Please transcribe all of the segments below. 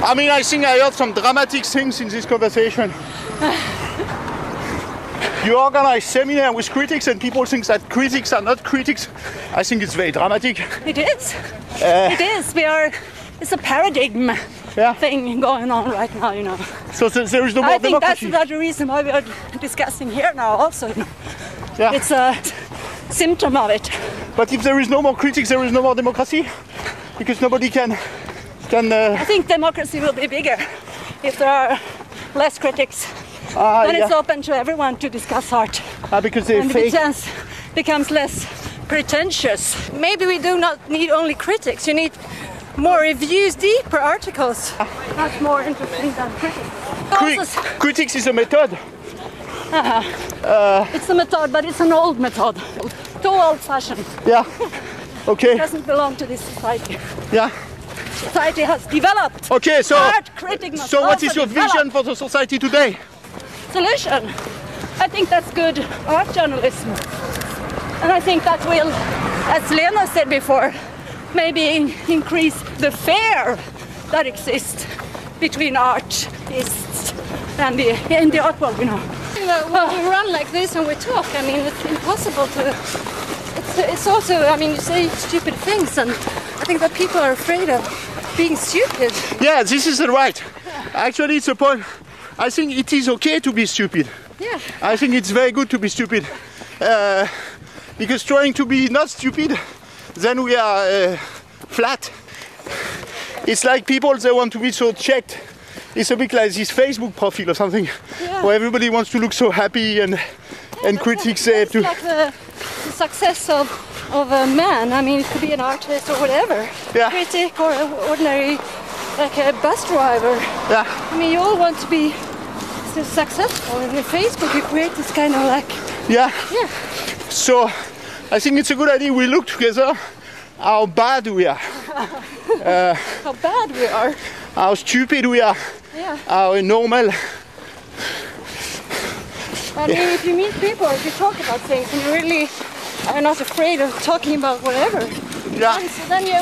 I mean, I think I heard some dramatic things in this conversation. You organize seminar with critics and people think that critics are not critics. I think it's very dramatic. It is. It is. It's a paradigm thing going on right now, you know. So there is no more democracy. I think that's the reason why we are discussing here now also, you know. Yeah. It's a symptom of it. But if there is no more critics, there is no more democracy? Because nobody can I think democracy will be bigger if there are less critics. Then it's open to everyone to discuss art. Because they're fake. And it becomes less pretentious. Maybe we do not need only critics. You need more reviews, deeper articles. That's more interesting than critics. Critics is a method. It's a method, but it's an old method. Too old-fashioned. Yeah. Okay. It doesn't belong to this society. Yeah. Society has developed. Okay, so what is your vision for the society today? Solution. I think that's good art journalism. And I think that will, as Lena said before, maybe increase the fear that exists between artists and in the art world, you know. When we run like this and we talk, I mean, it's impossible to... It's also, I mean, you say stupid things, and I think that people are afraid of being stupid. Yeah, this is right. Actually, it's a point. I think it is okay to be stupid. Yeah. I think it's very good to be stupid. Because trying to be not stupid, then we are flat. It's like people, they want to be so checked. It's a bit like this Facebook profile or something, where everybody wants to look so happy and critics say to... Like the success of a man. I mean, it could be an artist or whatever. Yeah. Critic or an ordinary, like a bus driver. Yeah. I mean, you all want to be successful. And in Facebook, you create this kind of like... Yeah. Yeah. So, I think it's a good idea we look together how bad we are. How bad we are. How stupid we are. Yeah. How normal. I mean, if you meet people, if you talk about things and you really are not afraid of talking about whatever, then you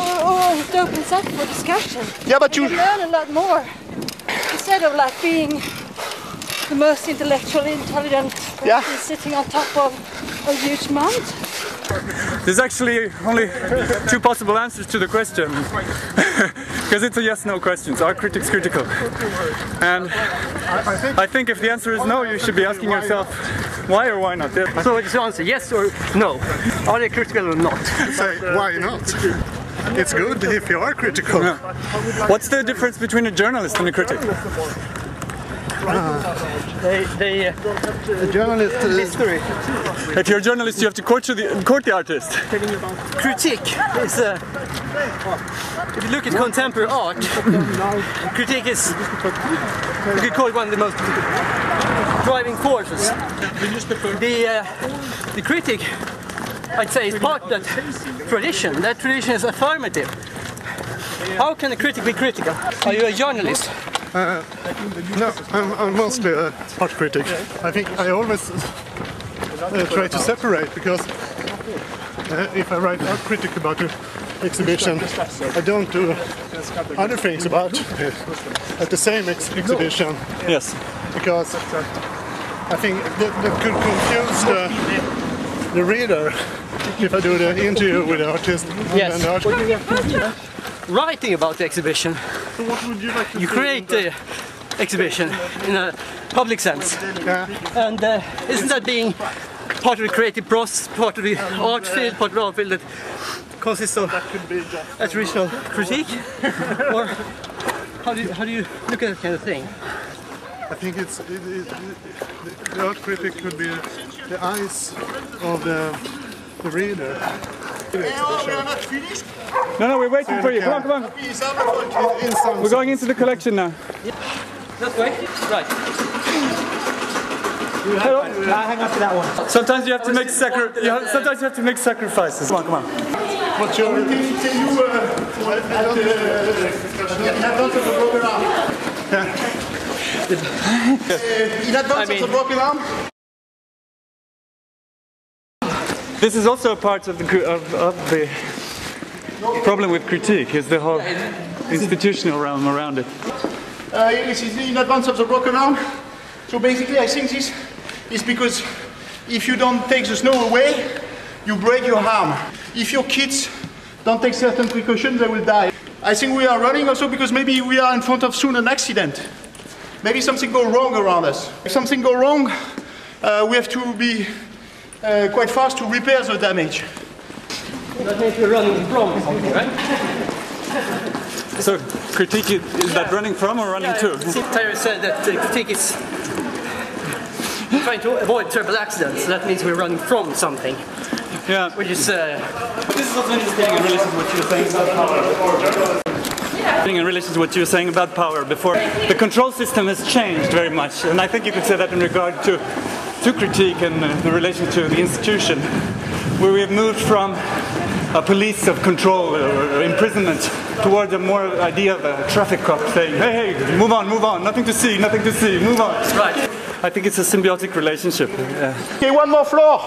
it opens up for discussion. Yeah, but you learn a lot more instead of like being the most intellectually intelligent person sitting on top of a huge mountain. There's actually only two possible answers to the question, because it's a yes/no question. So are critics critical? And I think if the answer is no, you should be asking yourself why or why not. So it's the answer, yes or no? Are they critical or not? Say, why not? It's good if you are critical. Yeah. What's the difference between a journalist and a critic? The journalist history. If you're a journalist, you have to court the artist. Critique is if you look at contemporary art, critique is, you could call it one of the most driving forces. The critic, I'd say, is part of that tradition. That tradition is affirmative. How can a critic be critical? Are you a journalist? No, I'm mostly a art critic. I think I always try to separate, because if I write art critic about an exhibition, I don't do other things about at the same exhibition. Yes. Because I think that could confuse the reader if I do the interview with the artist. Yes. And the art. Writing about the exhibition. So what would you like to create the exhibition in a public sense. Yeah. And isn't that being part of the creative process, part of the art field, part of the art field that consists of a traditional critique? Or how do you look at that kind of thing? I think the art critic could be the eyes of the reader. No, we're waiting for you. Come on. We're going into the collection now. That way? Right. Hang on to that one. Sometimes you have to make sacrifices. Come on. What's your... In advance of the broken arm? This is also a part of the problem with critique, is the whole institutional realm around it. This is in advance of the broken arm. So basically I think this is because if you don't take the snow away, you break your arm. If your kids don't take certain precautions, they will die. I think we are running also because maybe we are in front of soon an accident. Maybe something go wrong around us. If something go wrong, we have to be quite fast to repair the damage. That means we're running from something, right? So critique is that running from or running to? Thierry said that critique is trying to avoid terrible accidents, so that means we're running from something. Yeah. Which is... This is also interesting in relation to what you were saying about power. In relation to what you were saying about power before, the control system has changed very much, and I think you could say that in regard to critique and the relation to the institution, where we have moved from a police of control or imprisonment towards a more idea of a traffic cop saying, hey, move on, nothing to see, move on. Right. I think it's a symbiotic relationship. Okay, one more floor.